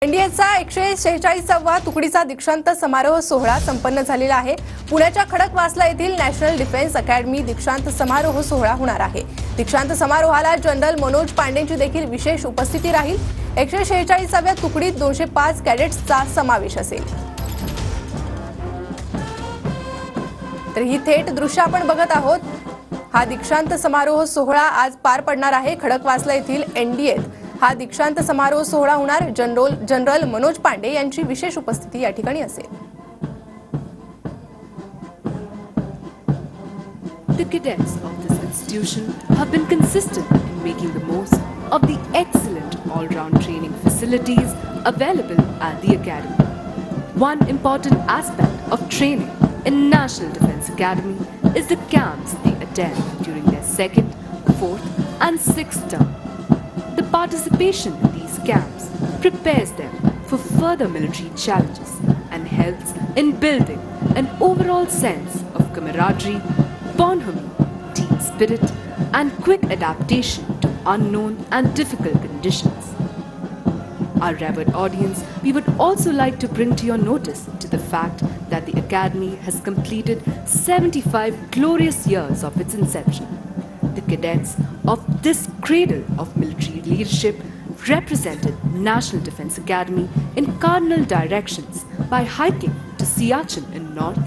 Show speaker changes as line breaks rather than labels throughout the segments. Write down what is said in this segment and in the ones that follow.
एनडीएचा 146वा तुकडीचा दीक्षांत समारोह सोहळा संपन्न झालेला आहे। पुण्याच्या खडकवासला येथील नॅशनल डिफेन्स अकॅडमी दीक्षांत समारोह सोहळा होणार आहे। दीक्षांत समारोहाला जनरल मनोज पांडेंची देखील विशेष उपस्थिती राहील। 146व्या तुकडीत 205 कॅडेट्सचा समावेश असेल। तर ही थेट दृश्य आपण बघत आहोत। हा दीक्षांत समारोह सोहळा आज पार पडणार आहे। खडकवासला येथील एनडीएत हा दीक्षांत समारोह सोहळा होणार। जनरल मनोज पांडे यांची विशेष उपस्थिती या ठिकाणी असेल।
The cadets of this institution have been consistent in making the most of the excellent all-round training facilities available at the academy. One important aspect of training in National Defense Academy is the camps they attend during their 2nd, 4th and 6th term. The participation in these camps prepares them for further military challenges and helps in building an overall sense of camaraderie, bonhomie, team spirit, and quick adaptation to unknown and difficult conditions. Our revered audience, we would also like to bring to your notice to the fact that the Academy has completed 75 glorious years of its inception. The cadets of this cradle of military leadership represented National Defense Academy in cardinal directions by hiking to Siachen in north,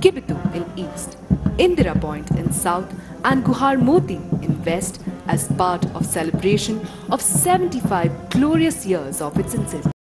Kibitu in east, Indira Point in south, and Guhar Moti in west as part of celebration of 75 glorious years of its inception.